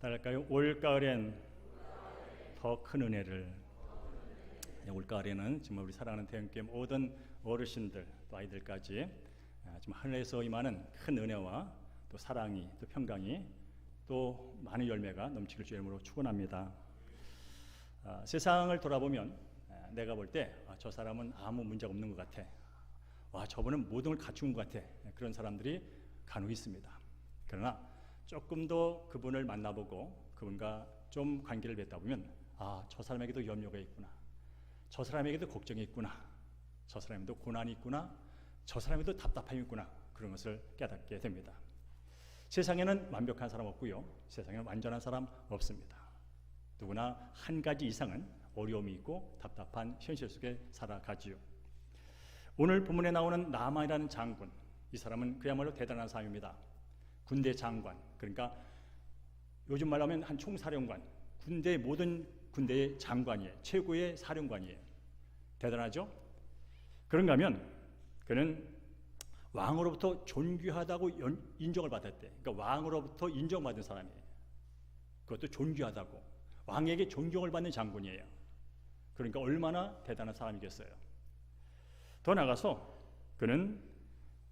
따랄까요? 올가을엔 더 큰 은혜를. 올가을에는 정말 우리 사랑하는 태영교회 모든 어르신들 또 아이들까지 지금 하늘에서 임하는 큰 은혜와 또 사랑이 또 평강이 또 많은 열매가 넘치길 주의 이름으로 축원합니다. 세상을 돌아보면 내가 볼 때 저 사람은 아무 문제가 없는 것 같아. 저분은 모든 걸 갖춘 것 같아. 그런 사람들이 간혹 있습니다. 그러나 조금 더 그분을 만나보고 그분과 좀 관계를 맺다 보면 저 사람에게도 염려가 있구나. 저 사람에게도 걱정이 있구나. 저 사람에게도 고난이 있구나. 저 사람에게도 답답함이 있구나. 그런 것을 깨닫게 됩니다. 세상에는 완벽한 사람 없고요. 세상에는 완전한 사람 없습니다. 누구나 한 가지 이상은 어려움이 있고 답답한 현실 속에 살아가지요. 오늘 본문에 나오는 나만이라는 장군, 이 사람은 그야말로 대단한 사람입니다. 군대 장관, 그러니까 요즘 말로 하면 한 총사령관, 군대 모든 군대의 장관이에요. 최고의 사령관이에요. 대단하죠? 그런가 하면 그는 왕으로부터 존귀하다고 인정을 받았대. 그러니까 왕으로부터 인정받은 사람이에요. 그것도 존귀하다고. 왕에게 존경을 받는 장군이에요. 그러니까 얼마나 대단한 사람이겠어요. 더 나아가서 그는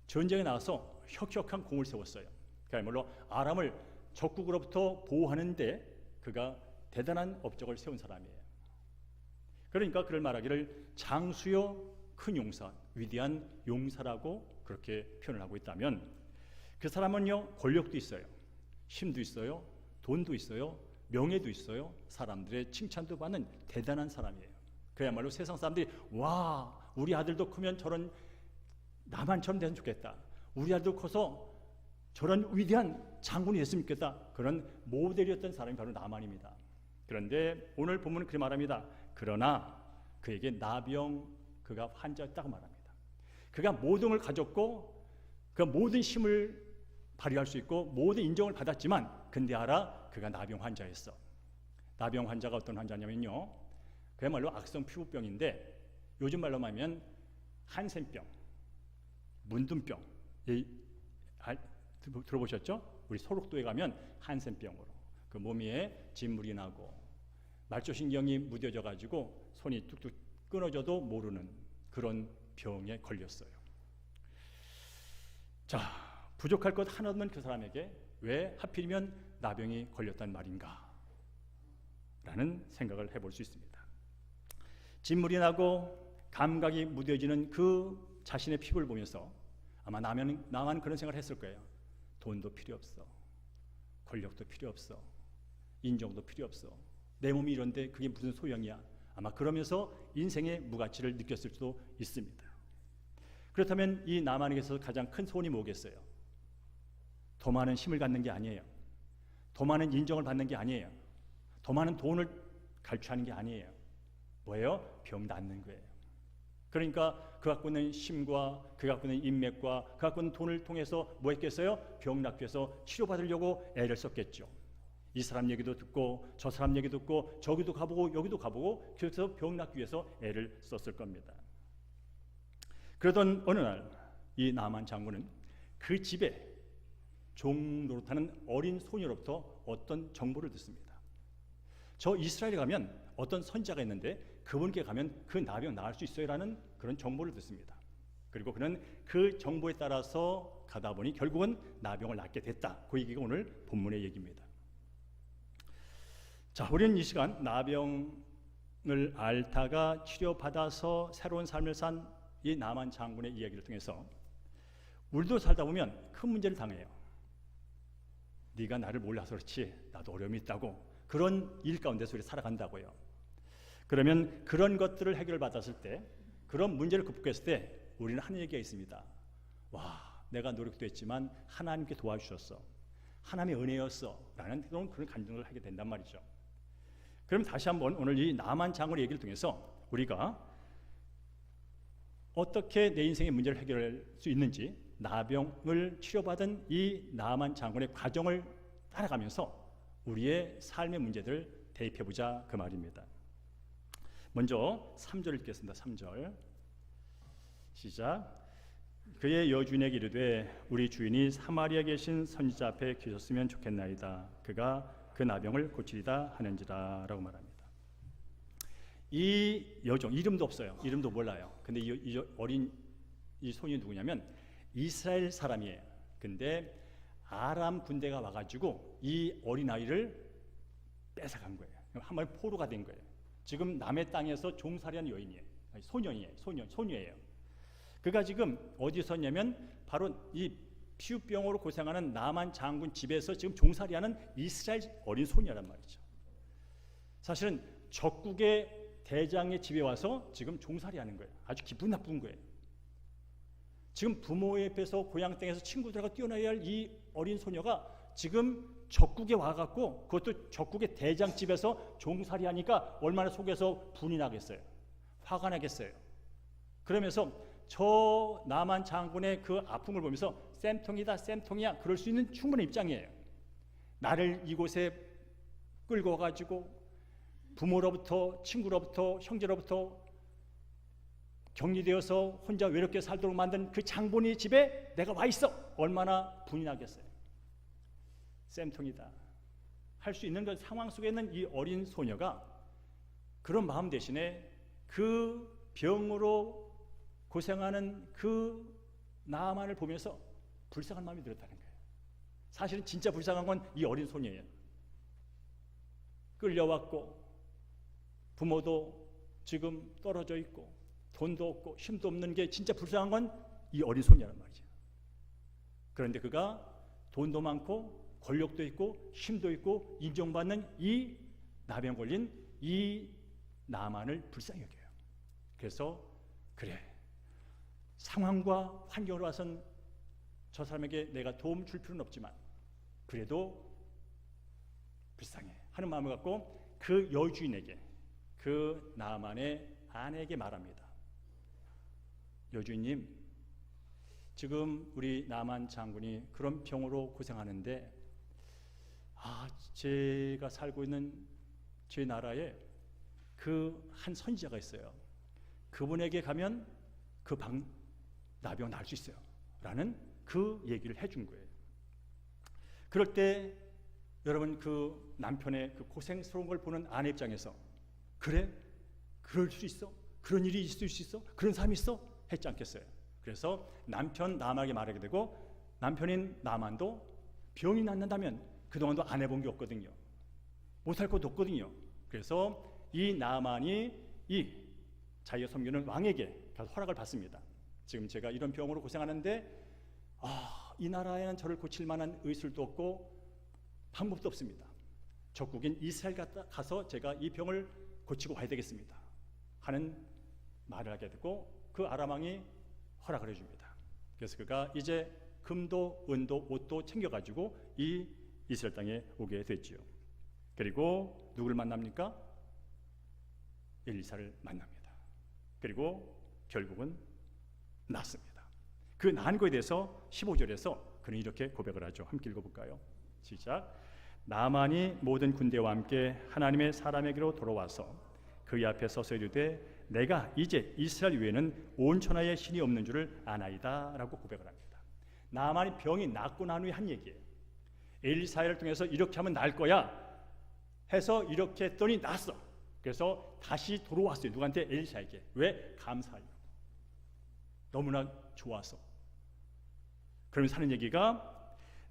전쟁에 나가서 혁혁한 공을 세웠어요. 그야말로 아람을 적국으로부터 보호하는데 그가 대단한 업적을 세운 사람이에요. 그러니까 그를 말하기를 장수요 큰 용사, 위대한 용사라고 그렇게 표현을 하고 있다면 그 사람은요 권력도 있어요. 힘도 있어요. 돈도 있어요. 명예도 있어요. 사람들의 칭찬도 받는 대단한 사람이에요. 그야말로 세상 사람들이 우리 아들도 크면 저런 나만처럼 되면 좋겠다. 우리 아들도 커서 저런 위대한 장군이 됐으면 좋겠다. 그런 모델이었던 사람이 바로 나만입니다. 그런데 오늘 본문은 그렇게 말합니다. 그러나 그에게 나병, 그가 환자였다고 말합니다. 그가 모든 걸 가졌고 그 모든 힘을 발휘할 수 있고 모든 인정을 받았지만 근데 알아? 그가 나병 환자였어. 나병 환자가 어떤 환자냐면요, 그야말로 악성 피부병인데 요즘 말로 하면 한센병, 문둥병 들어보셨죠? 우리 소록도에 가면 한센병으로 그 몸 위에 진물이 나고 말초신경이 무뎌져 가지고 손이 뚝뚝 끊어져도 모르는 그런 병에 걸렸어요. 자, 부족할 것 하나 없는 그 사람에게 왜 하필이면 나병이 걸렸단 말인가? 라는 생각을 해볼 수 있습니다. 진물이 나고 감각이 무뎌지는 그 자신의 피부를 보면서 아마 나만 그런 생각을 했을 거예요. 돈도 필요 없어. 권력도 필요 없어. 인정도 필요 없어. 내 몸이 이런데 그게 무슨 소용이야. 아마 그러면서 인생의 무가치를 느꼈을 수도 있습니다. 그렇다면 이 나만에게서 가장 큰 소원이 뭐겠어요? 더 많은 힘을 갖는 게 아니에요. 더 많은 인정을 받는 게 아니에요. 더 많은 돈을 갈취하는 게 아니에요. 뭐예요? 병 낫는 거예요. 그러니까 그 갖고 있는 힘과 그 갖고 있는 인맥과 그 갖고 있는 돈을 통해서 뭐 했겠어요? 병 낫기 위해서 치료받으려고 애를 썼겠죠. 이 사람 얘기도 듣고 저 사람 얘기도 듣고 저기도 가보고 여기도 가보고 그래서 병 낫기 위해서 애를 썼을 겁니다. 그러던 어느 날 이 나만 장군은 그 집에 종 노릇하는 어린 소녀로부터 어떤 정보를 듣습니다. 저 이스라엘에 가면 어떤 선지자가 있는데 그분께 가면 그 나병 나을 수 있어요 라는 그런 정보를 듣습니다. 그리고 그는 그 정보에 따라서 가다 보니 결국은 나병을 낫게 됐다. 그 얘기가 오늘 본문의 얘기입니다. 자, 우리는 이 시간 나병을 앓다가 치료받아서 새로운 삶을 산 이 나만 장군의 이야기를 통해서 우리도 살다 보면 큰 문제를 당해요. 네가 나를 몰라서 그렇지 나도 어려움이 있다고, 그런 일 가운데서 우리 살아간다고요. 그러면 그런 것들을 해결받았을 때, 그런 문제를 극복했을 때 우리는 하는 얘기가 있습니다. 내가 노력도 했지만 하나님께 도와주셨어, 하나님의 은혜였어 라는 그런 간증을 하게 된단 말이죠. 그럼 다시 한번 오늘 이 나만 장군의 얘기를 통해서 우리가 어떻게 내 인생의 문제를 해결할 수 있는지, 나병을 치료받은 이 나만 장군의 과정을 따라가면서 우리의 삶의 문제들을 대입해보자 그 말입니다. 먼저 3절 읽겠습니다. 3절 시작. 그의 여주인에게 이르되 우리 주인이 사마리아에 계신 선지자 앞에 계셨으면 좋겠나이다. 그가 그 나병을 고치리다 하는지라라고 말합니다. 이 여종 이름도 없어요. 이름도 몰라요. 근데 이 어린 이 소년이 누구냐면 이스라엘 사람이에요. 근데 아람 군대가 와가지고 이 어린 아이를 뺏어간 거예요. 한 번에 포로가 된 거예요. 지금 남의 땅에서 종살이한 여인이에요. 소년이에요. 소녀예요. 그가 지금 어디 있었냐면 바로 이 피부병으로 고생하는 나만 장군 집에서 지금 종살이하는 이스라엘 어린 소녀란 말이죠. 사실은 적국의 대장의 집에 와서 지금 종살이하는 거예요. 아주 기분 나쁜 거예요. 지금 부모의 뺏어 고향 땅에서 친구들하고 뛰어나야 할 이 어린 소녀가 지금 적국에 와갖고 그것도 적국의 대장 집에서 종살이하니까 얼마나 속에서 분이 나겠어요. 화가 나겠어요. 그러면서 저 나만 장군의 그 아픔을 보면서 쌤통이다 쌤통이야 그럴 수 있는 충분한 입장이에요. 나를 이곳에 끌고 와가지고 부모로부터 친구로부터 형제로부터 격리되어서 혼자 외롭게 살도록 만든 그 장본의 집에 내가 와 있어. 얼마나 분이 나겠어요. 쌤통이다 할 수 있는 그 상황 속에 있는 이 어린 소녀가 그런 마음 대신에 그 병으로 고생하는 그 나만을 보면서 불쌍한 마음이 들었다는 거예요. 사실은 진짜 불쌍한 건 이 어린 소녀예요. 끌려왔고 부모도 지금 떨어져 있고 돈도 없고 힘도 없는 게 진짜 불쌍한 건 이 어린 소녀란 말이죠. 그런데 그가 돈도 많고 권력도 있고 힘도 있고 인정받는 이 나병 걸린 이 나만을 불쌍히 여겨요. 그래서 그래 상황과 환경으로 와선 저 사람에게 내가 도움 줄 필요는 없지만 그래도 불쌍해 하는 마음을 갖고 그 여주인에게 그 나만의 아내에게 말합니다. 여주인님, 지금 우리 나만 장군이 그런 병으로 고생하는데 제가 살고 있는 제 나라에 그 한 선지자가 있어요. 그분에게 가면 그 나병 나을 수 있어요 라는 그 얘기를 해준 거예요. 그럴 때 여러분 그 남편의 그 고생스러운 걸 보는 아내 입장에서 그래? 그럴 수 있어? 그런 일이 있을 수 있어? 그런 사람이 있어? 했지 않겠어요? 그래서 남편 나만에게 말하게 되고 남편인 나만도 병이 낫는다면 그동안도 안 해본 게 없거든요. 못할 것도 없거든요. 그래서 이 나만이 이 자기가 섬기는 왕에게 가서 허락을 받습니다. 지금 제가 이런 병으로 고생하는데 이 나라에는 저를 고칠 만한 의술도 없고 방법도 없습니다. 적국인 이스라엘 가서 제가 이 병을 고치고 와야 되겠습니다 하는 말을 하게 되고 그 아람 왕이 허락을 해줍니다. 그래서 그가 이제 금도 은도 옷도 챙겨가지고 이 이스라엘 땅에 오게 됐지요. 그리고 누구를 만납니까? 엘리사를 만납니다. 그리고 결국은 낫습니다. 그 난 거에 대해서 15절에서 그는 이렇게 고백을 하죠. 함께 읽어볼까요? 시작. 나만이 모든 군대와 함께 하나님의 사람에게로 돌아와서 그의 앞에 서서 이르되 내가 이제 이스라엘 위에는 온 천하에 신이 없는 줄을 아나이다 라고 고백을 합니다. 나만이 병이 낫고 난 후에 한 얘기예요. 엘리사를 통해서 이렇게 하면 나을 거야 해서 이렇게 했더니 낫어. 그래서 다시 돌아왔어요. 누구한테? 엘리사에게. 왜? 감사하려고. 너무나 좋아서. 그러면서 하는 얘기가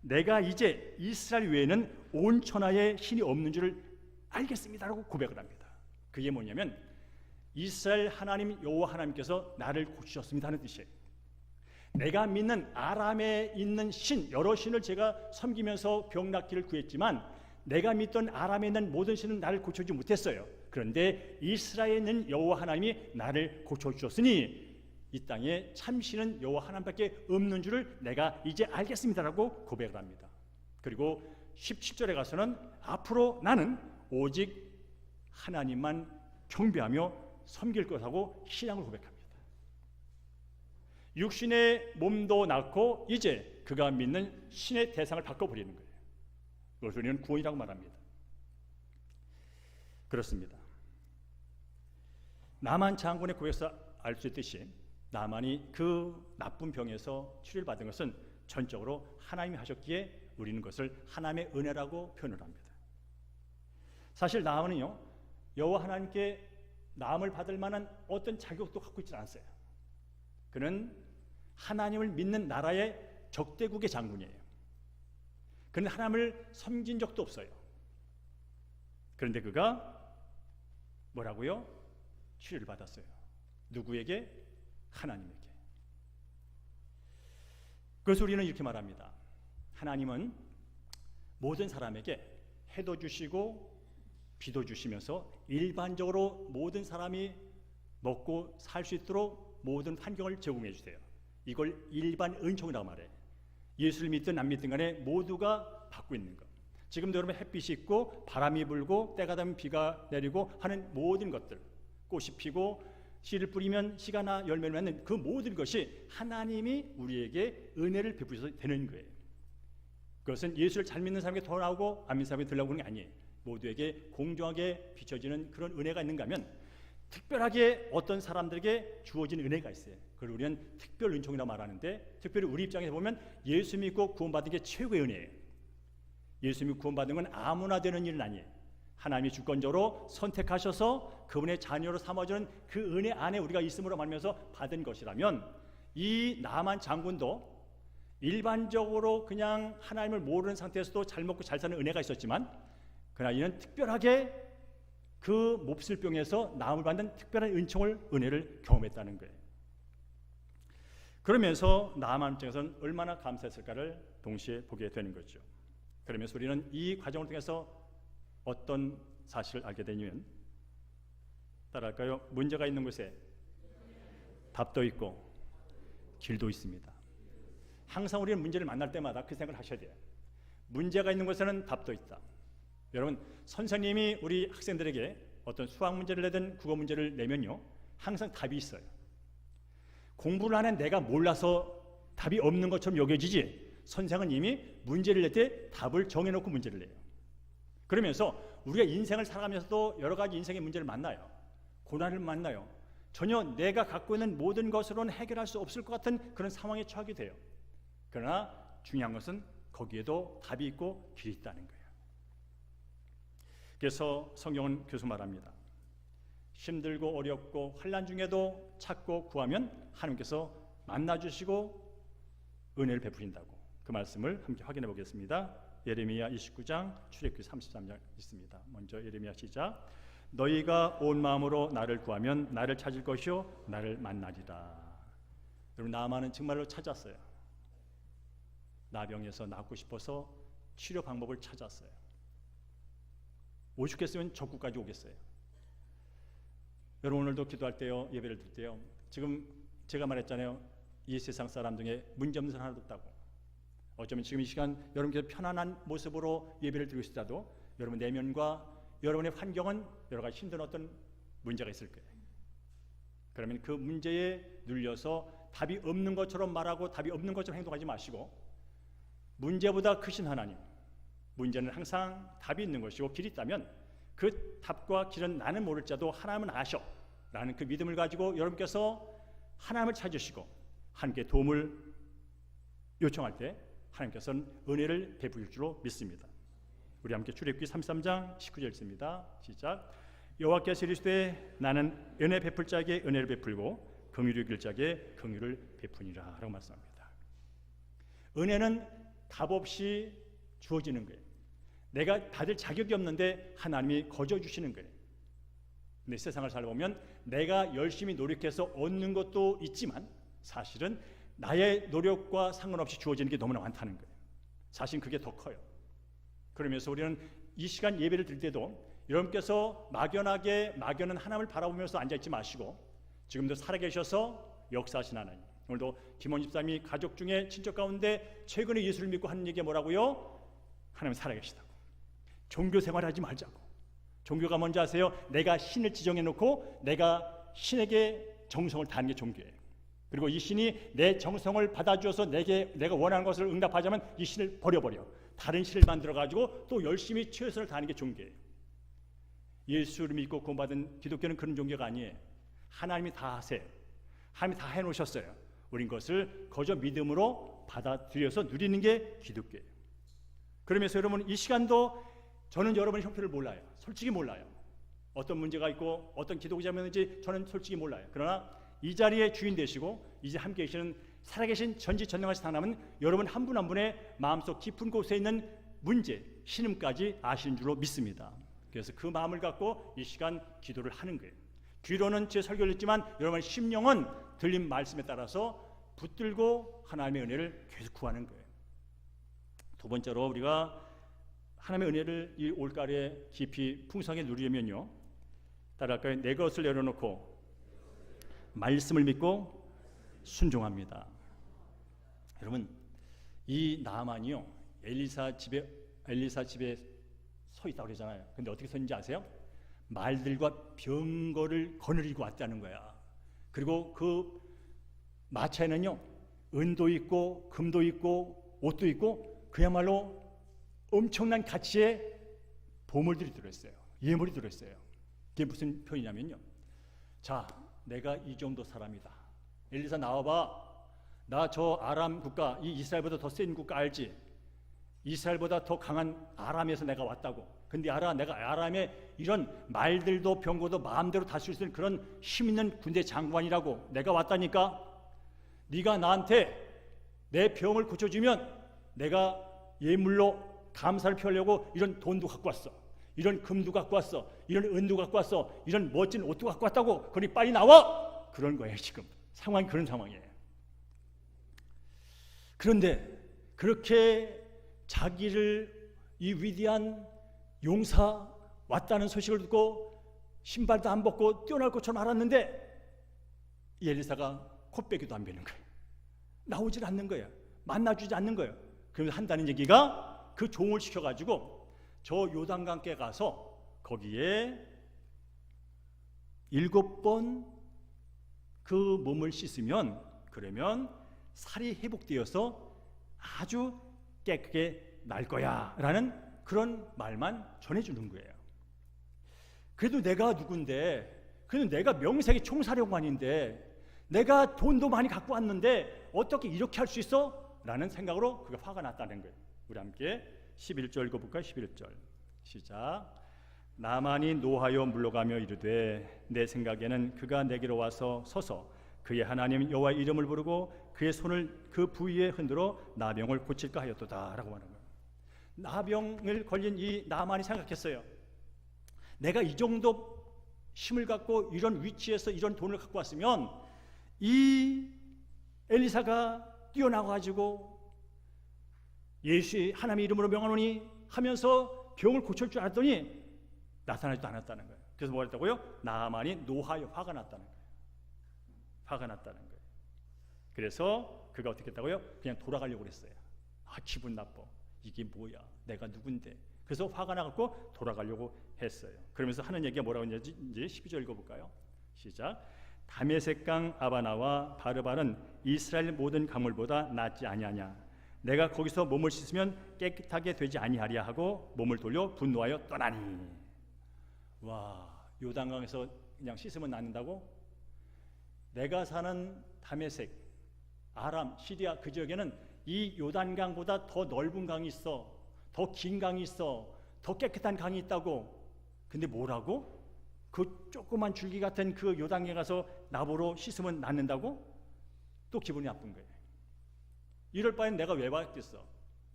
내가 이제 이스라엘 외에는 온 천하에 신이 없는 줄을 알겠습니다라고 고백을 합니다. 그게 뭐냐면 이스라엘 하나님 여호와 하나님께서 나를 고치셨습니다 하는 뜻이에요. 내가 믿는 아람에 있는 신, 여러 신을 제가 섬기면서 병 낫기를 구했지만 내가 믿던 아람에 있는 모든 신은 나를 고쳐주지 못했어요. 그런데 이스라엘에 있는 여호와 하나님이 나를 고쳐주셨으니 이 땅에 참신은 여호와 하나님밖에 없는 줄을 내가 이제 알겠습니다라고 고백을 합니다. 그리고 17절에 가서는 앞으로 나는 오직 하나님만 경배하며 섬길 것하고 신앙을 고백합니다. 육신의 몸도 낳고 이제 그가 믿는 신의 대상을 바꿔버리는 거예요. 그것을 우리는 구원이라고 말합니다. 그렇습니다. 나만 장군의 고백에서 알 수 있듯이 나만이 그 나쁜 병에서 치료를 받은 것은 전적으로 하나님이 하셨기에 우리는 그것을 하나님의 은혜라고 표현을 합니다. 사실 나아만은요, 여호와 하나님께 나음을 받을 만한 어떤 자격도 갖고 있지 않았어요. 그는 하나님을 믿는 나라의 적대국의 장군이에요. 그는 하나님을 섬긴 적도 없어요. 그런데 그가 뭐라고요? 치료를 받았어요. 누구에게? 하나님에게. 그래서 우리는 이렇게 말합니다. 하나님은 모든 사람에게 해도 주시고 비도 주시면서 일반적으로 모든 사람이 먹고 살 수 있도록 모든 환경을 제공해 주세요. 이걸 일반 은총이라고 말해요. 예수를 믿든 안 믿든 간에 모두가 받고 있는 것. 지금도 여러분 햇빛이 있고 바람이 불고 때가 되면 비가 내리고 하는 모든 것들, 꽃이 피고 씨를 뿌리면 씨가 나 열매를 맺는 그 모든 것이 하나님이 우리에게 은혜를 베푸셔서 되는 거예요. 그것은 예수를 잘 믿는 사람에게 더 나오고 안 믿는 사람에게 덜 나오는 게 아니에요. 모두에게 공정하게 비춰지는 그런 은혜가 있는가 하면 특별하게 어떤 사람들에게 주어진 은혜가 있어요. 그걸 우리는 특별 은총이라고 말하는데, 특별히 우리 입장에서 보면 예수 믿고 구원받은 게 최고의 은혜예요. 예수 믿고 구원받은 건 아무나 되는 일은 아니에요. 하나님이 주권적으로 선택하셔서 그분의 자녀로 삼아주는 그 은혜 안에 우리가 있음으로 말미암아서 받은 것이라면, 이 나만 장군도 일반적으로 그냥 하나님을 모르는 상태에서도 잘 먹고 잘 사는 은혜가 있었지만, 그러나 이는 특별하게 그 몹쓸병에서 나음을 받는 특별한 은혜를 경험했다는 거예요. 그러면서 나아만 입장에서는 얼마나 감사했을까를 동시에 보게 되는 거죠. 그러면서 우리는 이 과정을 통해서 어떤 사실을 알게 되냐면, 따라할까요? 문제가 있는 곳에 답도 있고 길도 있습니다. 항상 우리는 문제를 만날 때마다 그 생각을 하셔야 돼요. 문제가 있는 곳에는 답도 있다. 여러분, 선생님이 우리 학생들에게 어떤 수학 문제를 내든 국어 문제를 내면요, 항상 답이 있어요. 공부를 하는 내가 몰라서 답이 없는 것처럼 여겨지지, 선생은 이미 문제를 낼 때 답을 정해놓고 문제를 내요. 그러면서 우리가 인생을 살아가면서도 여러 가지 인생의 문제를 만나요. 고난을 만나요. 전혀 내가 갖고 있는 모든 것으로는 해결할 수 없을 것 같은 그런 상황에 처하게 돼요. 그러나 중요한 것은 거기에도 답이 있고 길이 있다는 거예요. 그래서 성경은 계속 말합니다. 힘들고 어렵고 환난 중에도 찾고 구하면 하나님께서 만나주시고 은혜를 베푸신다고, 그 말씀을 함께 확인해 보겠습니다. 예레미야 29장 출애굽기 33장 있습니다. 먼저 예레미야 시작. 너희가 온 마음으로 나를 구하면 나를 찾을 것이요 나를 만나리라. 여러분, 나아만은 정말로 찾았어요. 나병에서 낫고 싶어서 치료 방법을 찾았어요. 오죽했으면 적국까지 오겠어요. 여러분, 오늘도 기도할 때요, 예배를 드릴 때요, 지금 제가 말했잖아요. 이 세상 사람 중에 문제없는 사람 하나도 없다고. 어쩌면 지금 이 시간 여러분께서 편안한 모습으로 예배를 드리고 있어도 여러분 내면과 여러분의 환경은 여러 가지 힘든 어떤 문제가 있을 거예요. 그러면 그 문제에 눌려서 답이 없는 것처럼 말하고 답이 없는 것처럼 행동하지 마시고, 문제보다 크신 하나님, 문제는 항상 답이 있는 것이고 길이 있다면 그 답과 길은 나는 모를 자도 하나님은 아셔 라는 그 믿음을 가지고 여러분께서 하나님을 찾으시고 하나님께 도움을 요청할 때 하나님께서는 은혜를 베푸실 줄로 믿습니다. 우리 함께 출애굽기 33장 19절 읽습니다. 시작. 여호와께서 이르시되 나는 은혜 베풀 자에게 은혜를 베풀고 긍휼히 여길 자에게 긍휼을 베푸니라 라고 말씀합니다. 은혜는 값없이 주어지는 거예요. 내가 받을 자격이 없는데 하나님이 거저 주시는 거예요. 근데 세상을 살아보면 내가 열심히 노력해서 얻는 것도 있지만 사실은 나의 노력과 상관없이 주어지는 게 너무나 많다는 거예요. 사실 그게 더 커요. 그러면서 우리는 이 시간 예배를 드릴 때도 여러분께서 막연한 하나님을 바라보면서 앉아있지 마시고 지금도 살아계셔서 역사하신 하나님, 오늘도 김원 집사님이 가족 중에 친척 가운데 최근에 예수를 믿고 하는 얘기가 뭐라고요? 하나님 살아계시다고. 종교 생활하지 말자고. 종교가 뭔지 아세요? 내가 신을 지정해놓고 내가 신에게 정성을 다하는 게 종교예요. 그리고 이 신이 내 정성을 받아주어서 내가 원하는 것을 응답하자면 이 신을 버려버려. 다른 신을 만들어가지고 또 열심히 최선을 다하는 게 종교예요. 예수를 믿고 구원받은 기독교는 그런 종교가 아니에요. 하나님이 다 하세요. 하나님이 다 해놓으셨어요. 우린 그것을 거저 믿음으로 받아들여서 누리는 게 기독교예요. 그러면서 여러분, 이 시간도 저는 여러분의 형편을 몰라요. 솔직히 몰라요. 어떤 문제가 있고 어떤 기도가 잘못했는지 저는 솔직히 몰라요. 그러나 이 자리에 주인 되시고 이제 함께 계시는 살아계신 전지전능하신 하나님은 여러분 한 분 한 분의 마음속 깊은 곳에 있는 문제, 신음까지 아시는 줄로 믿습니다. 그래서 그 마음을 갖고 이 시간 기도를 하는 거예요. 귀로는 제 설교를 했지만 여러분의 심령은 들린 말씀에 따라서 붙들고 하나님의 은혜를 계속 구하는 거예요. 두 번째로 우리가 하나님의 은혜를 이 올가을에 깊이 풍성하게 누리려면요, 따라할까요? 내 것을 내려놓고 말씀을 믿고 순종합니다. 여러분, 이 나아만이요 엘리사 집에 서 있다고 그러잖아요. 근데 어떻게 서 있는지 아세요? 말들과 병거를 거느리고 왔다는 거야. 그리고 그 마차에는요 은도 있고 금도 있고 옷도 있고 그야말로 엄청난 가치의 보물들이 들어있어요. 예물이 들어있어요. 그게 무슨 표현이냐면요, 자, 내가 이 정도 사람이다. 엘리사 나와봐. 나 저 아람 국가, 이 이스라엘보다 더 센 국가 알지? 이스라엘보다 더 강한 아람에서 내가 왔다고. 근데 알아, 내가 아람의 이런 말들도 병거도 마음대로 다스릴 수 있는 그런 힘 있는 군대 장관이라고. 내가 왔다니까. 네가 나한테 내 병을 고쳐주면 내가 예물로 감사를 표하려고 이런 돈도 갖고 왔어, 이런 금도 갖고 왔어, 이런 은도 갖고 왔어, 이런 멋진 옷도 갖고 왔다고. 그러니 빨리 나와. 그런 거예요. 지금 상황이 그런 상황이에요. 그런데 그렇게 자기를 이 위대한 용사 왔다는 소식을 듣고 신발도 안 벗고 뛰어날 것처럼 알았는데 이 엘리사가 코빼기도 안 베는 거예요. 나오질 않는 거예요. 만나주지 않는 거예요. 그러면서 한다는 얘기가 그 종을 시켜가지고 저 요단강께 가서 거기에 7번 그 몸을 씻으면 그러면 살이 회복되어서 아주 깨끗하게 날 거야 라는 그런 말만 전해주는 거예요. 그래도 내가 누군데, 그래도 내가 명색이 총사령관인데, 내가 돈도 많이 갖고 왔는데 어떻게 이렇게 할 수 있어? 라는 생각으로 그가 화가 났다는 거예요. 우리 함께 11절 읽어볼까요? 11절 시작. 나만이 노하여 물러가며 이르되 내 생각에는 그가 내게로 와서 서서 그의 하나님 여호와의 이름을 부르고 그의 손을 그 부위에 흔들어 나병을 고칠까 하였도다 라고 하는 거예요. 나병을 걸린 이 나만이 생각했어요. 내가 이 정도 힘을 갖고 이런 위치에서 이런 돈을 갖고 왔으면 이 엘리사가 뛰어나가지고 예수의 하나님의 이름으로 명하노니 하면서 병을 고칠 줄 알았더니 나타나지도 않았다는 거예요. 그래서 뭐가 했다고요? 나만이 노하여 화가 났다는 거예요. 화가 났다는 거예요. 그래서 그가 어떻게 했다고요? 그냥 돌아가려고 그랬어요. 아, 기분 나빠. 이게 뭐야? 내가 누군데? 그래서 화가 나갖고 돌아가려고 했어요. 그러면서 하는 얘기가 뭐라고 했는지 이제 12절 읽어볼까요? 시작. 다메섹강 아바나와 바르바는 이스라엘 모든 강물보다 낫지 아니하냐? 내가 거기서 몸을 씻으면 깨끗하게 되지 아니하리야 하고 몸을 돌려 분노하여 떠나니. 와, 요단강에서 그냥 씻으면 낫는다고? 내가 사는 다메섹, 아람, 시리아 그 지역에는 이 요단강보다 더 넓은 강이 있어, 더 긴 강이 있어, 더 깨끗한 강이 있다고. 근데 뭐라고? 그 조그만 줄기 같은 그 요단강에 가서 나보러 씻으면 낫는다고? 또 기분이 나쁜 거예요. 이럴 바엔 내가 왜 왔겠어?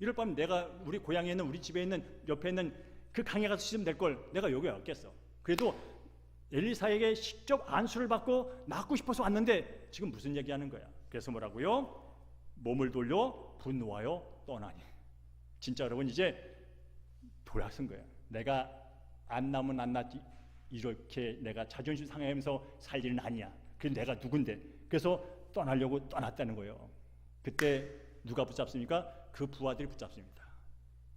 이럴 바엔 내가 우리 고향에 있는 우리 집에 있는 옆에 있는 그 강에 가서 씻으면 될 걸 내가 여기 왔겠어? 그래도 엘리사에게 직접 안수를 받고 낫고 싶어서 왔는데 지금 무슨 얘기하는 거야? 그래서 뭐라고요? 몸을 돌려 분노하여 떠나니. 진짜 여러분 이제 돌아선 거예요. 내가 안 나면 안 낫지, 이렇게 내가 자존심 상하면서 살 일은 아니야. 그래서 내가 누군데? 그래서 떠나려고 떠났다는 거예요. 그때 누가 붙잡습니까? 그 부하들이 붙잡습니다.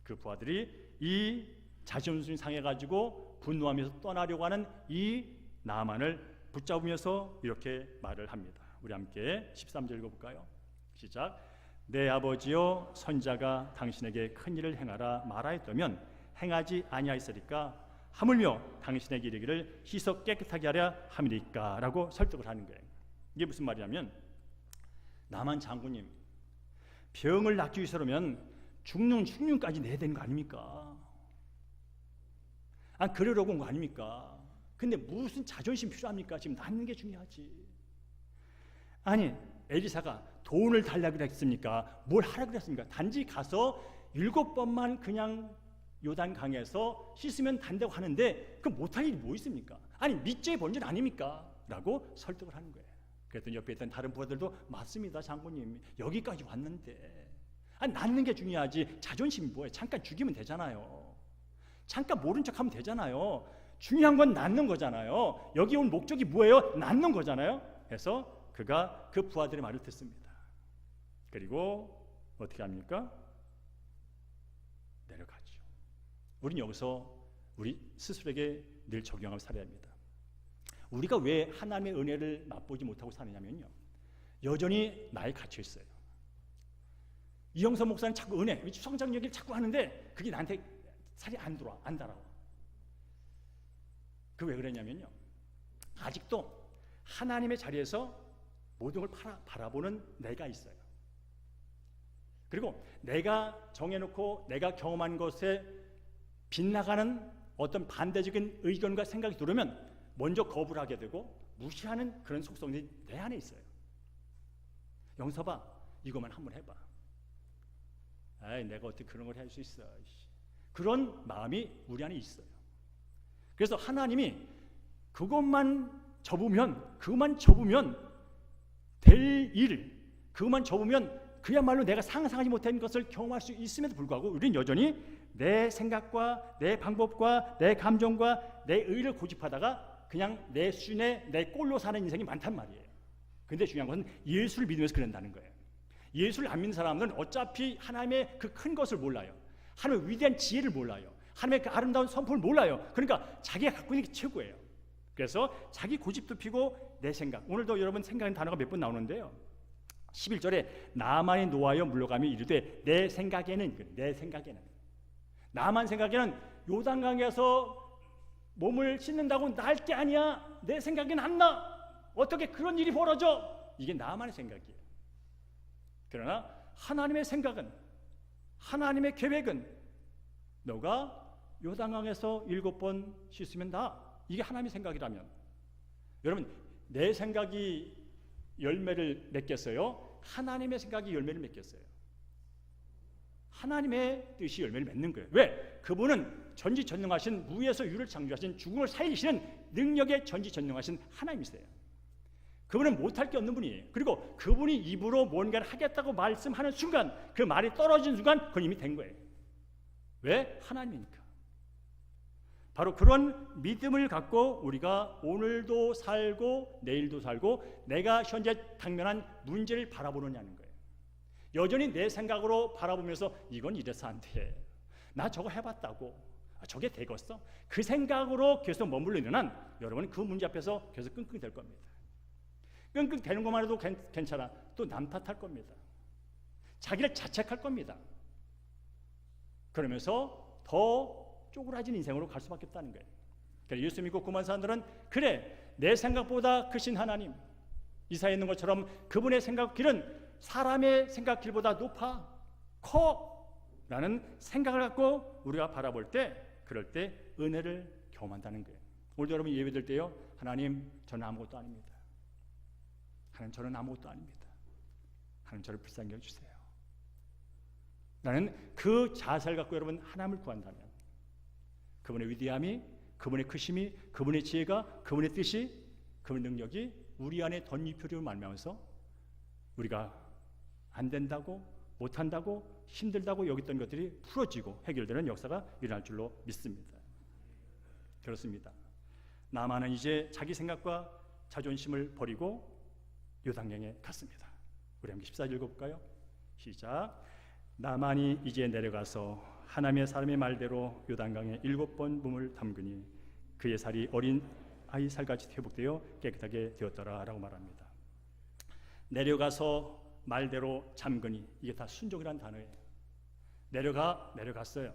그 부하들이 이 자존심 상해가지고 분노하면서 떠나려고 하는 이 나만을 붙잡으면서 이렇게 말을 합니다. 우리 함께 13절 읽어볼까요? 시작. 내 아버지여, 선자가 당신에게 큰 일을 행하라 말하였다면 행하지 아니하였으리까? 하물며 당신에게 이르기를 희석 깨끗하게 하려 함이니까 라고 설득을 하는 거예요. 이게 무슨 말이냐면, 나만 장군님 병을 낫기 위해서라면 죽는까지 내야 되는 거 아닙니까? 그러려고 온 거 아닙니까? 근데 무슨 자존심 필요합니까? 지금 낳는 게 중요하지. 아니, 엘리사가 돈을 달라고 그랬습니까? 뭘 하라고 그랬습니까? 단지 가서 7번만 그냥 요단강에서 씻으면 된다고 하는데 그 못할 일이 뭐 있습니까? 아니, 밑죄의 본질 아닙니까? 라고 설득을 하는 거예요. 그랬더니 옆에 있던 다른 부하들도 맞습니다, 장군님. 여기까지 왔는데 낳는 게 중요하지 자존심이 뭐예요? 잠깐 죽이면 되잖아요. 잠깐 모른 척하면 되잖아요. 중요한 건 낳는 거잖아요. 여기 온 목적이 뭐예요? 낳는 거잖아요. 그래서 그가 그 부하들의 말을 듣습니다. 그리고 어떻게 합니까? 내려가죠. 우리는 여기서 우리 스스로에게 늘 적용하고 살아야 합니다. 우리가 왜 하나님의 은혜를 맛보지 못하고 사느냐면요, 여전히 나에 갇혀 있어요. 이영선 목사는 자꾸 은혜, 수성장 얘기를 자꾸 하는데 그게 나한테 살이 안 들어와, 안 달아와. 그 왜 그러냐면요, 아직도 하나님의 자리에서 모든 걸 바라보는 내가 있어요. 그리고 내가 정해놓고 내가 경험한 것에 빗나가는 어떤 반대적인 의견과 생각이 들어오면 먼저 거부를 하게 되고 무시하는 그런 속성이 내 안에 있어요. 영서봐, 이것만 한번 해봐. 아이, 내가 어떻게 그런 걸 할 수 있어. 그런 마음이 우리 안에 있어요. 그래서 하나님이 그것만 접으면 될 일, 그것만 접으면 그야말로 내가 상상하지 못한 것을 경험할 수 있음에도 불구하고 우리는 여전히 내 생각과 내 방법과 내 감정과 내 의를 고집하다가 그냥 내 수준에 내 꼴로 사는 인생이 많단 말이에요. 근데 중요한 것은 예수를 믿으면서 그런다는 거예요. 예수를 안 믿는 사람들은 어차피 하나님의 그 큰 것을 몰라요. 하나님의 위대한 지혜를 몰라요. 하나님의 그 아름다운 선포를 몰라요. 그러니까 자기가 갖고 있는 게 최고예요. 그래서 자기 고집도 피고 내 생각, 오늘도 여러분 생각하는 단어가 몇 번 나오는데요, 11절에 나만이 노하여 물러가며 이르되 내 생각에는 나만 생각에는 요단강에서 몸을 씻는다고 날 게 아니야. 내 생각에는 안 나. 어떻게 그런 일이 벌어져? 이게 나만의 생각이에요. 그러나 하나님의 생각은, 하나님의 계획은 너가 요단강에서 7번 씻으면 다. 이게 하나님의 생각이라면, 여러분, 내 생각이 열매를 맺겠어요? 하나님의 생각이 열매를 맺겠어요? 하나님의 뜻이 열매를 맺는 거예요. 왜? 그분은 전지전능하신, 무에서 유를 창조하신, 죽음을 살리시는 능력에 전지전능하신 하나님이세요. 그분은 못할 게 없는 분이에요. 그리고 그분이 입으로 뭔가를 하겠다고 말씀하는 순간, 그 말이 떨어진 순간 그건 이미 된 거예요. 왜? 하나님이니까. 바로 그런 믿음을 갖고 우리가 오늘도 살고 내일도 살고 내가 현재 당면한 문제를 바라보느냐는 거예요. 여전히 내 생각으로 바라보면서 이건 이래서 안 돼, 나 저거 해봤다고, 저게 되겠어, 그 생각으로 계속 머물르는 한 여러분은 그 문제 앞에서 계속 끙끙 댈 겁니다. 끙끙 대는 것만 해도 괜찮아, 또 남 탓할 겁니다. 자기를 자책할 겁니다. 그러면서 더 쪼그라진 인생으로 갈 수밖에 없다는 거예요. 그러니까 예수 믿고 구원 사람들은 그래, 내 생각보다 크신 하나님, 이사에 있는 것처럼 그분의 생각 길은 사람의 생각 길보다 높아, 커 라는 생각을 갖고 우리가 바라볼 때, 그럴 때 은혜를 경험한다는 거예요. 오늘도 여러분 예배될 때요, 하나님 저는 아무것도 아닙니다. 하나님 저는 아무것도 아닙니다. 하나님 저를 불쌍히 여주세요. 나는 그 자세를 갖고 여러분 하나님을 구한다면 그분의 위대함이, 그분의 크심이, 그분의 지혜가, 그분의 뜻이, 그분의 능력이 우리 안에 덧입혀지고 말미암아서 우리가 안 된다고, 못한다고, 힘들다고 여겼던 것들이 풀어지고 해결되는 역사가 일어날 줄로 믿습니다. 그렇습니다. 나만은 이제 자기 생각과 자존심을 버리고 요단강에 갔습니다. 우리 함께 14절 읽어볼까요? 시작. 나만이 이제 내려가서 하나님의 사람의 말대로 요단강에 7번 몸을 담그니 그의 살이 어린 아이 살같이 회복되어 깨끗하게 되었더라 라고 말합니다. 내려가서 말대로 잠그니, 이게 다 순종이라는 단어예요. 내려갔어요.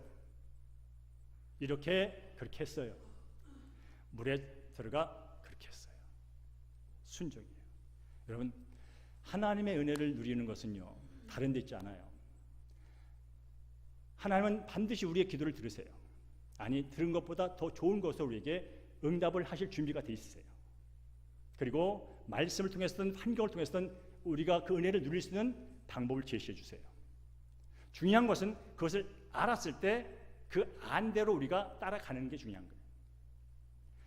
이렇게 그렇게 했어요. 물에 들어가 그렇게 했어요. 순종이에요. 여러분, 하나님의 은혜를 누리는 것은요, 다른 데 있지 않아요. 하나님은 반드시 우리의 기도를 들으세요. 아니, 들은 것보다 더 좋은 것으로 우리에게 응답을 하실 준비가 되어 있으세요. 그리고 말씀을 통해서든 환경을 통해서든 우리가 그 은혜를 누릴 수 있는 방법을 제시해 주세요. 중요한 것은 그것을 알았을 때 그 안대로 우리가 따라가는 게 중요한 거예요.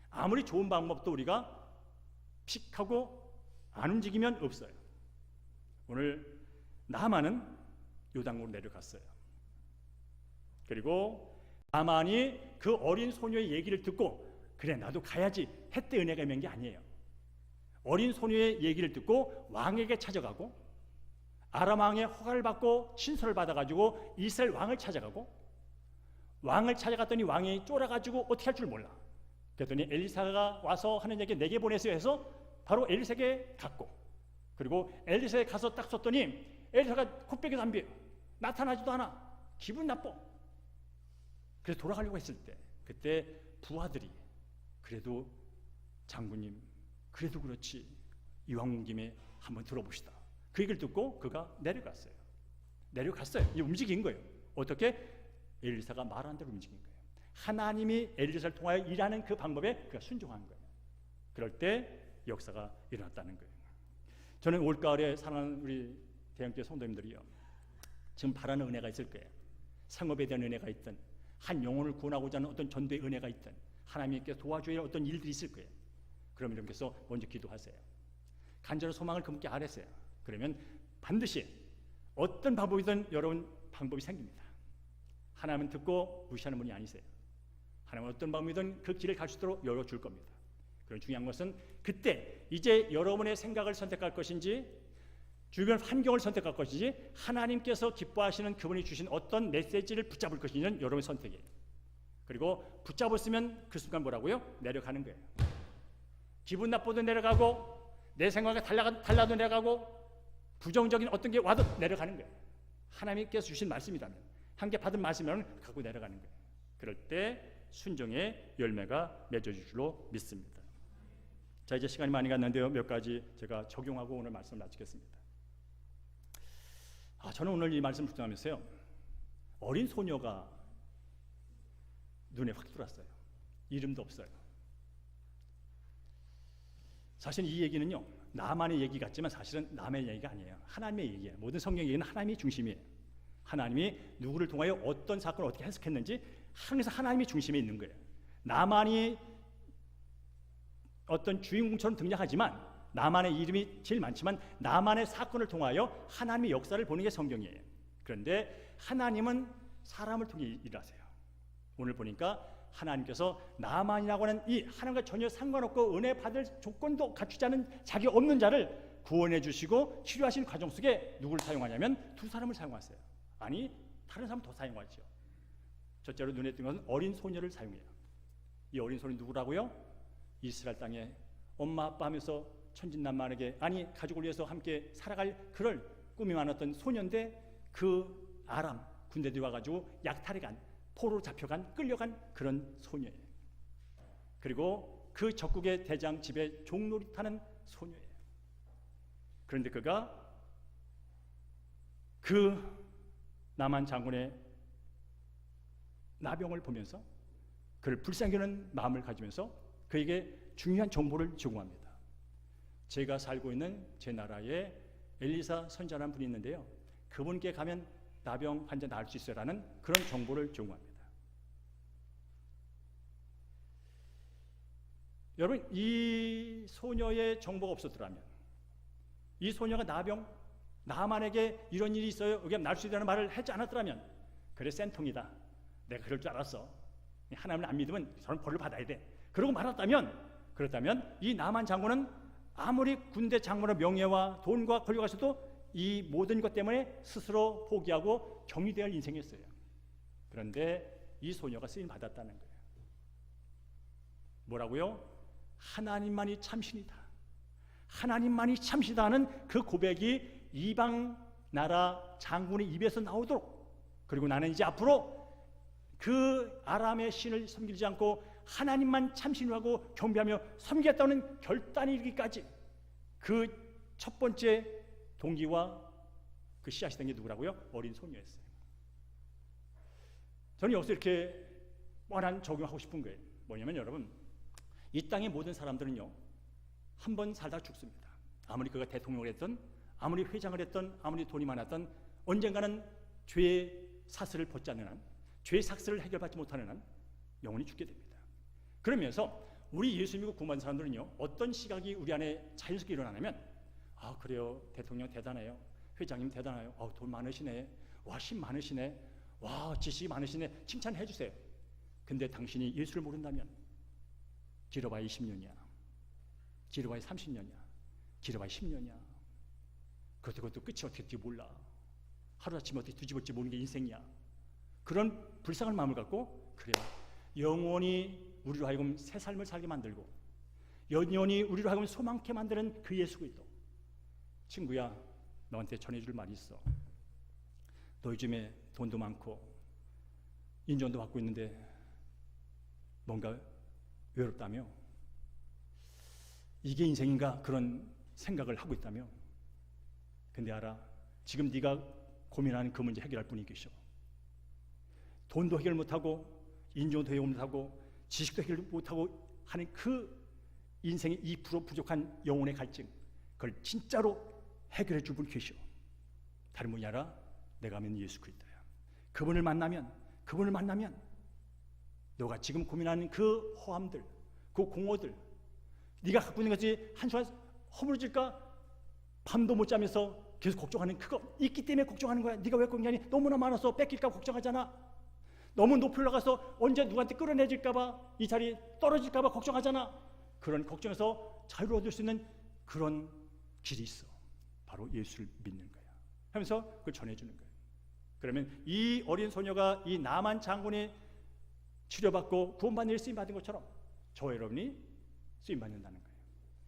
아무리 좋은 방법도 우리가 픽하고 안 움직이면 없어요. 오늘 나만은 요단강으로 내려갔어요. 그리고 나만이 그 어린 소녀의 얘기를 듣고 그래 나도 가야지 했대 은혜가 있는 게 아니에요. 어린 소녀의 얘기를 듣고 왕에게 찾아가고 아람 왕의 허가를 받고 신설을 받아가지고 이스라엘 왕을 찾아가고 왕을 찾아갔더니 왕이 쫄아가지고 어떻게 할 줄 몰라. 그랬더니 엘리사가 와서 하는 얘기 내게 보내세요 해서 바로 엘리사에게 갔고, 그리고 엘리사에 가서 딱 섰더니 엘리사가 코빼기도 안 비어요. 나타나지도 않아. 기분 나빠. 그래서 돌아가려고 했을 때 그때 부하들이 그래도 장군님 그래도 그렇지 이왕 온 김에 한번 들어봅시다. 그 얘기를 듣고 그가 내려갔어요. 이 움직인 거예요. 어떻게? 엘리사가 말한 대로 움직인 거예요. 하나님이 엘리사를 통하여 일하는 그 방법에 그가 순종한 거예요. 그럴 때 역사가 일어났다는 거예요. 저는 올가을에 사랑하는 우리 대형교회 성도님들이요, 지금 바라는 은혜가 있을 거예요. 상업에 대한 은혜가 있든 한 영혼을 구원하고자 하는 어떤 전도의 은혜가 있든 하나님께 도와줘야 할 어떤 일들이 있을 거예요. 그럼 여러분께서 먼저 기도하세요. 간절한 소망을 그분께 아뢰세요. 그러면 반드시 어떤 방법이든 여러분 방법이 생깁니다. 하나님은 듣고 무시하는 분이 아니세요. 하나님은 어떤 방법이든 그 길을 갈 수 있도록 열어줄 겁니다. 그런 중요한 것은 그때 이제 여러분의 생각을 선택할 것인지 주변 환경을 선택할 것인지 하나님께서 기뻐하시는 그분이 주신 어떤 메시지를 붙잡을 것인지는 여러분의 선택이에요. 그리고 붙잡았으면 그 순간 뭐라고요? 내려가는 거예요. 기분 나빠도 내려가고 내 생각이 달라도 내려가고 부정적인 어떤 게 와도 내려가는 거예요. 하나님께서 주신 말씀이라면, 함께 받은 말씀이라면 갖고 내려가는 거예요. 그럴 때 순종의 열매가 맺어질 줄로 믿습니다. 자, 이제 시간이 많이 갔는데요, 몇 가지 제가 적용하고 오늘 말씀을 마치겠습니다. 저는 오늘 이 말씀을 묵상하면서요, 어린 소녀가 눈에 확 들어왔어요. 이름도 없어요. 사실 이 얘기는요, 나만의 얘기 같지만 사실은 남의 얘기가 아니에요. 하나님의 얘기예요. 모든 성경 얘기는 하나님이 중심이에요. 하나님이 누구를 통하여 어떤 사건을 어떻게 해석했는지 항상 하나님이 중심에 있는 거예요. 나만이 어떤 주인공처럼 등장하지만 나만의 이름이 제일 많지만 나만의 사건을 통하여 하나님의 역사를 보는 게 성경이에요. 그런데 하나님은 사람을 통해 일하세요. 오늘 보니까 하나님께서 나만이라고 하는 이 하나님과 전혀 상관없고 은혜 받을 조건도 갖추지 않은 자기 없는 자를 구원해 주시고 치료하시는 과정 속에 누구를 사용하냐면 두 사람을 사용하세요. 아니, 다른 사람 더 사용하죠. 첫째로 눈에 띈 것은 어린 소녀를 사용해요. 이 어린 소녀 누구라고요? 이스라엘 땅에 엄마 아빠 하면서 천진난만하게 아니 가족을 위해서 함께 살아갈 그럴 꿈이 많았던 소년인데 그 아람 군대들이 와가지고 약탈해 간, 포로로 잡혀간, 끌려간 그런 소녀예요. 그리고 그 적국의 대장 집에 종놀이타는 소녀예요. 그런데 그가 그 나만 장군의 나병을 보면서 그를 불쌍히 여기는 마음을 가지면서 그에게 중요한 정보를 제공합니다. 제가 살고 있는 제 나라에 엘리사 선지자라는 분이 있는데요, 그분께 가면 나병 환자 나을 수 있어라는 그런 정보를 제공합니다. 여러분, 이 소녀의 정보가 없었더라면, 이 소녀가 나만에게 이런 일이 있어요, 여기 날 수 있다는 말을 하지 않았더라면, 그래 센통이다, 내가 그럴 줄 알았어, 하나님을 안 믿으면 저는 벌을 받아야 돼, 그러고 그렇다면 이 나만 장군은 아무리 군대 장군의 명예와 돈과 권력을 가져도 이 모든 것 때문에 스스로 포기하고 정리되어 할 인생이었어요. 그런데 이 소녀가 쓰임 받았다는 거예요. 뭐라고요? 하나님만이 참신이다, 하나님만이 참신이다 하는 그 고백이 이방 나라 장군의 입에서 나오도록, 그리고 나는 이제 앞으로 그 아람의 신을 섬기지 않고 하나님만 참신을 하고 경배하며 섬기겠다는 결단이 이르기까지 그 첫 번째 동기와 그 씨앗이 된 게 누구라고요? 어린 소녀였어요. 저는 여기서 이렇게 뻔한 적용하고 싶은 거예요. 뭐냐면 여러분, 이 땅의 모든 사람들은요, 한 번 살다 죽습니다. 아무리 그가 대통령을 했던, 아무리 회장을 했던, 아무리 돈이 많았던, 언젠가는 죄의 사슬을 벗지 않는 한, 죄의 삭슬을 해결받지 못하는 한 영원히 죽게 됩니다. 그러면서 우리 예수 믿고 구원받은 사람들은요, 어떤 시각이 우리 안에 자연스럽게 일어나냐면, 아 그래요, 대통령 대단해요, 회장님 대단해요, 돈 많으시네, 와 힘 많으시네, 와 지식이 많으시네, 칭찬해 주세요. 근데 당신이 예수를 모른다면 길어봐야 20년이야, 길어봐야 30년이야, 길어봐야 10년이야. 그것도 끝이 어떻게 될지 몰라. 하루아침에 어떻게 뒤집을지 모르는 게 인생이야. 그런 불쌍한 마음을 갖고, 그래, 영원히 우리로 하여금 새 삶을 살게 만들고 영원히 우리로 하여금 소망케 만드는 그 예수 그리스도. 친구야, 너한테 전해줄 말이 있어. 너 요즘에 돈도 많고 인정도 받고 있는데 뭔가 외롭다며? 이게 인생인가? 그런 생각을 하고 있다며? 근데 알아, 지금 네가 고민하는 그 문제 해결할 분이 계셔. 돈도 해결 못하고 인정도 해결 못하고 지식도 해결 못하고 하는 그 인생의 2% 부족한 영혼의 갈증, 그걸 진짜로 해결해 줄 분이 계셔. 다른 분이 알아? 내가 아는 예수 그리스도야. 그분을 만나면 너가 지금 고민하는 그 호함들, 그 공허들, 네가 갖고 있는 것이 한순간 허물어질까? 밤도 못 자면서 계속 걱정하는 그거 있기 때문에 걱정하는 거야. 네가 왜 걱정하니? 너무나 많아서 뺏길까 걱정하잖아. 너무 높이 올라가서 언제 누구한테 끌어내질까 봐, 이 자리 떨어질까 봐 걱정하잖아. 그런 걱정에서 자유를 얻을 수 있는 그런 길이 있어. 바로 예수를 믿는 거야. 하면서 그걸 전해주는 거야. 그러면 이 어린 소녀가 이 나만 장군이 치료받고 구원받는 일 쓰임받은 것처럼 저와 여러분이 쓰임받는다는 거예요.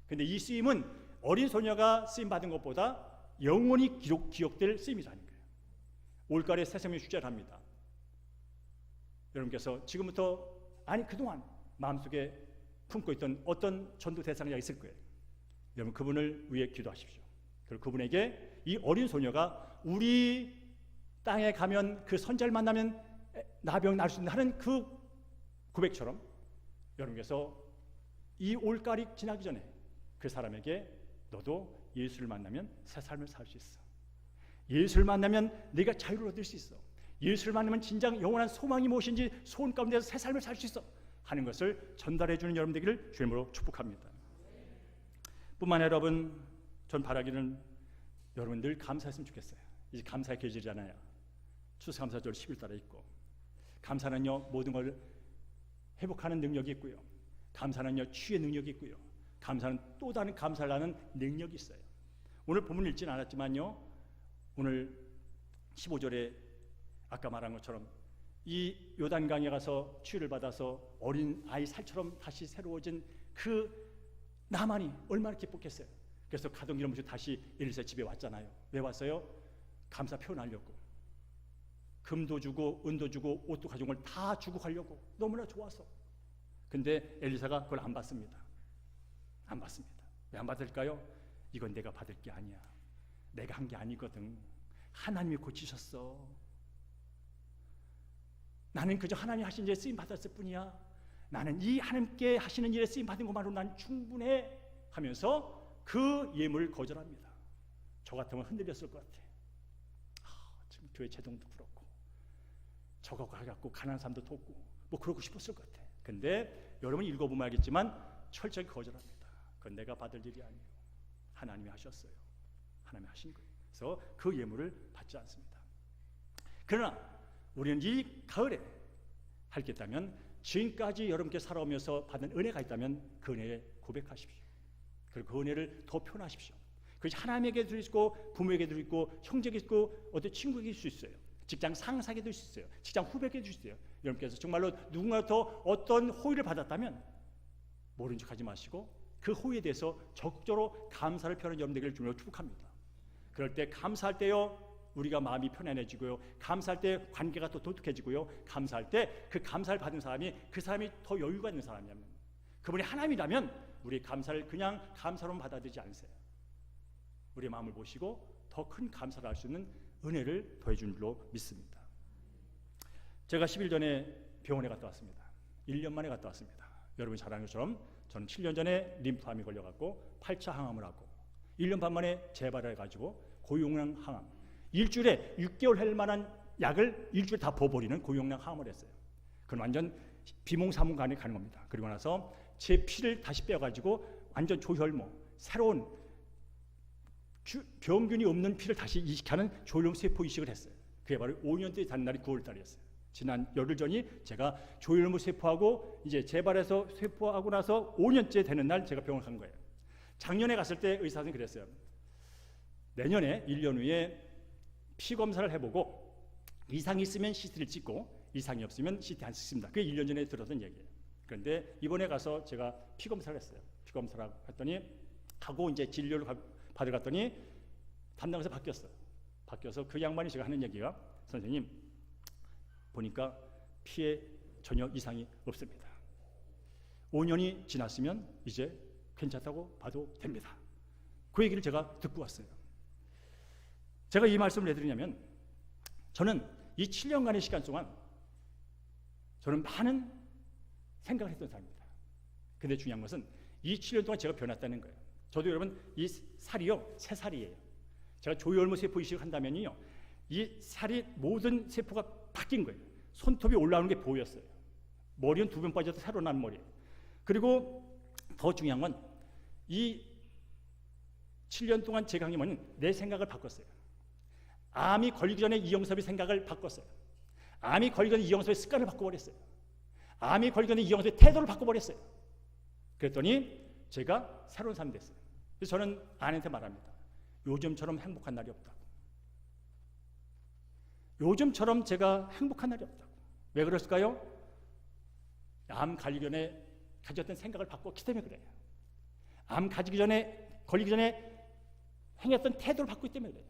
근데 이 쓰임은 어린 소녀가 쓰임받은 것보다 영원히 기억될 쓰임이라는 거예요. 올가을에 새생명 축제를 합니다. 여러분께서 지금부터, 아니 그동안 마음속에 품고 있던 어떤 전도 대상자가 있을 거예요. 여러분 그분을 위해 기도하십시오. 그리고 그분에게 이 어린 소녀가 우리 땅에 가면 그 선자를 만나면 나병 날 수 있는 하는 그 고백처럼 여러분께서 이 올가을이 지나기 전에 그 사람에게 너도 예수를 만나면 새 삶을 살 수 있어. 예수를 만나면 네가 자유를 얻을 수 있어. 예수를 만나면 진정 영원한 소망이 무엇인지 소원 가운데서 새 삶을 살 수 있어 하는 것을 전달해 주는 여러분 되기를 주님으로 축복합니다. 뿐만 아니라 여러분, 전 바라기는 여러분 늘 감사했으면 좋겠어요. 이제 감사의 계절이잖아요. 추수감사절 10일 달에 있고, 감사는요 모든 걸 회복하는 능력이 있고요, 감사는요 치유의 능력이 있고요, 감사는 또 다른 감사를 하는 능력이 있어요. 오늘 본문 읽지는 않았지만요, 오늘 15절에 아까 말한 것처럼 이 요단강에 가서 치유를 받아서 어린 아이 살처럼 다시 새로워진 그 나만이 얼마나 기뻤겠어요. 그래서 가던 길 오면서 다시 엘리사 집에 왔잖아요. 왜 왔어요? 감사 표현하려고. 금도 주고 은도 주고 옷도 가져온 걸 다 주고 가려고. 너무나 좋아서. 근데 엘리사가 그걸 안 받습니다. 안 받습니다. 왜 안 받을까요? 이건 내가 받을 게 아니야. 내가 한 게 아니거든. 하나님이 고치셨어. 나는 그저 하나님 하신 일에 쓰임 받았을 뿐이야. 나는 이 하나님께 하시는 일에 쓰임 받은 것만으로 난 충분해 하면서 그 예물을 거절합니다. 저 같으면 흔들렸을 것 같아. 지금 교회 제동도 부럽고 저거 가갖고 가난한 사람도 돕고 뭐 그러고 싶었을 것 같아. 근데 여러분이 읽어보면 알겠지만 철저히 거절합니다. 그건 내가 받을 일이 아니에요. 하나님이 하셨어요. 하나님이 하신 거예요. 그래서 그 예물을 받지 않습니다. 그러나 우리는 이 가을에 할 게 있다면, 지금까지 여러분께 살아오면서 받은 은혜가 있다면 그 은혜에 고백하십시오. 그리고 그 은혜를 더 표현하십시오. 그것이 하나님에게도 있고 부모에게도 있고 형제에게도 있고 어떤 친구에게 있을 수 있어요. 직장 상사에게도 있을 수 있어요. 직장 후배에게도 있을 수 있어요. 여러분께서 정말로 누군가로부터 어떤 호의를 받았다면 모른 척 하지 마시고 그 호의에 대해서 적극적으로 감사를 표하는 여러분 되기를 주님으로 축복합니다. 그럴 때 감사할 때요, 우리가 마음이 편안해지고요, 감사할 때 관계가 더 독특해지고요, 감사할 때 그 감사를 받은 사람이 그 사람이 더 여유가 있는 사람이라면, 그분이 하나님이라면 우리 감사를 그냥 감사로만 받아들이지 않으세요. 우리의 마음을 보시고 더 큰 감사를 할 수 있는 은혜를 더해준 줄로 믿습니다. 제가 10일 전에 병원에 갔다 왔습니다. 1년 만에 갔다 왔습니다. 여러분이 잘 아는 것처럼 저는 7년 전에 림프암이 걸려갖고 8차 항암을 하고 1년 반 만에 재발을 해가지고 고용량 항암, 일주일에 6개월 할 만한 약을 일주일에 다 부어버리는 고용량 항암을 했어요. 그건 완전 비몽사몽간에 가는 겁니다. 그리고 나서 제 피를 다시 빼가지고 완전 조혈모, 새로운 병균이 없는 피를 다시 이식하는 조혈모 세포 이식을 했어요. 그게 바로 5년 뒤 단 날이 9월 달이었어요. 지난 열흘 전이 제가 조혈모 세포하고 이제 재발해서 세포하고 나서 5년째 되는 날 제가 병원 간 거예요. 작년에 갔을 때 의사 선생님이 그랬어요. 내년에 1년 후에 피 검사를 해보고 이상이 있으면 CT를 찍고 이상이 없으면 CT 안 찍습니다. 그게 1년 전에 들었던 얘기예요. 그런데 이번에 가서 제가 피 검사를 했어요. 피 검사를 했더니 하고 이제 진료를 받으러 갔더니 담당자 바뀌었어요. 바뀌어서 그 양반이 제가 하는 얘기가 선생님 보니까 피에 전혀 이상이 없습니다. 5년이 지났으면 이제 괜찮다고 봐도 됩니다. 그 얘기를 제가 듣고 왔어요. 제가 이 말씀을 해드리냐면 저는 이 7년간의 시간 동안 저는 많은 생각을 했던 사람입니다. 근데 중요한 것은 이 7년 동안 제가 변했다는 거예요. 저도 여러분 이 살이요 3살이에요. 제가 조혈모 세포 이식을 한다면요 이 살이 모든 세포가 바뀐 거예요. 손톱이 올라오는 게 보였어요. 머리는 2번 빠져도 새로 난 머리예요. 그리고 더 중요한 건 이 7년 동안 제가 한 게 뭐냐면 내 생각을 바꿨어요. 암이 걸리기 전에 이영섭이 생각을 바꿨어요. 암이 걸리기 전에 이영섭의 습관을 바꿔버렸어요. 암이 걸리기 전에 이영섭의 태도를 바꿔버렸어요. 그랬더니 제가 새로운 사람이 됐어요. 그래서 저는 아내한테 말합니다. 요즘처럼 행복한 날이 없다고. 요즘처럼 제가 행복한 날이 없다고. 왜 그랬을까요? 암 걸리기 전에 가졌던 생각을 바꿨기 때문에 그래요. 암 걸리기 전에 행했던 태도를 바꾸기 때문에 그래요.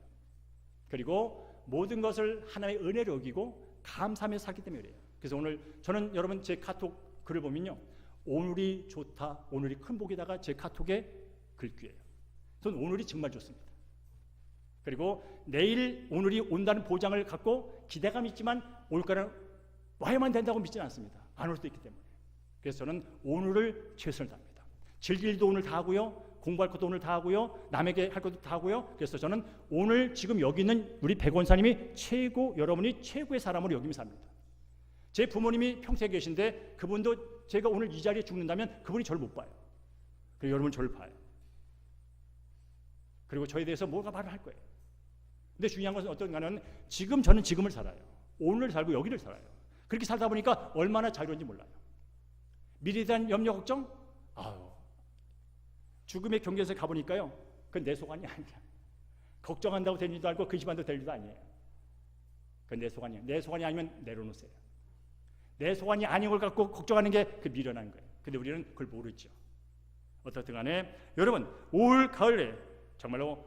그리고 모든 것을 하나의 은혜로 여기고 감사하며 살기 때문에 그래요. 그래서 오늘 저는 여러분 제 카톡 글을 보면요 오늘이 좋다, 오늘이 큰 복이다가 제 카톡의 글귀예요. 저는 오늘이 정말 좋습니다. 그리고 내일 오늘이 온다는 보장을 갖고 기대감이 있지만 올 거는 와야만 된다고 믿지는 않습니다. 안 올 수도 있기 때문에. 그래서 저는 오늘을 최선을 다합니다. 즐길 일도 오늘 다 하고요, 공부할 것도 오늘 다 하고요, 남에게 할 것도 다 하고요. 그래서 저는 오늘 지금 여기 있는 우리 백원사님이 최고, 여러분이 최고의 사람으로 여기며 삽니다. 제 부모님이 평생 계신데 그분도 제가 오늘 이 자리에 죽는다면 그분이 저를 못 봐요. 그리고 여러분 저를 봐요. 그리고 저에 대해서 뭐가 말을 할 거예요. 근데 중요한 것은 어떤가는 지금 저는 지금을 살아요. 오늘 살고 여기를 살아요. 그렇게 살다 보니까 얼마나 자유로운지 몰라요. 미래에 대한 염려 걱정? 죽음의 경계에서 가보니까요 그건 내 소관이 아니야. 걱정한다고 될 일도 알고 그 집안도 될 일도 아니에요. 그건 내 소관이에요. 내 소관이 아니면 내려놓으세요. 내 소관이 아닌 걸 갖고 걱정하는 게 그 미련한 거예요. 근데 우리는 그걸 모르죠. 어떻든 간에 여러분 올 가을에 정말로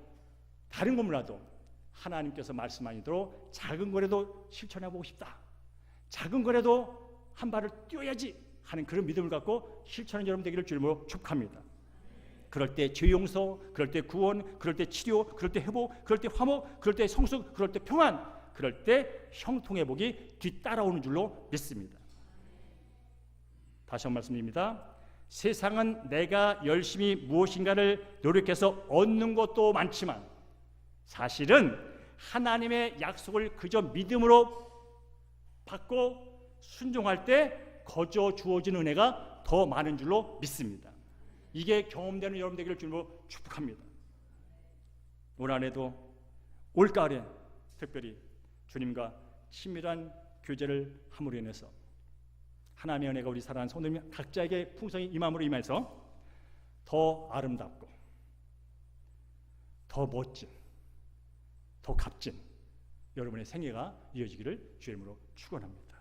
다른 건 몰라도 하나님께서 말씀하시도록 작은 거라도 실천해보고 싶다, 작은 거라도 한 발을 뛰어야지 하는 그런 믿음을 갖고 실천하는 여러분 되기를 주님으로 축복합니다. 그럴 때 죄 용서, 그럴 때 구원, 그럴 때 치료, 그럴 때 회복, 그럴 때 화목, 그럴 때 성숙, 그럴 때 평안, 그럴 때 형통의 복이 뒤따라오는 줄로 믿습니다. 다시 한 번 말씀드립니다. 세상은 내가 열심히 무엇인가를 노력해서 얻는 것도 많지만 사실은 하나님의 약속을 그저 믿음으로 받고 순종할 때 거저 주어진 은혜가 더 많은 줄로 믿습니다. 이게 경험되는 여러분 되기를 주님으로 축복합니다. 올 한해도 올가을에 특별히 주님과 친밀한 교제를 함으로 인해서 하나님의 은혜가 우리 사랑하는 성도님 각자에게 풍성히 임함으로 임해서 더 아름답고 더 멋진, 더 값진 여러분의 생애가 이어지기를 주의 이름으로 축원합니다.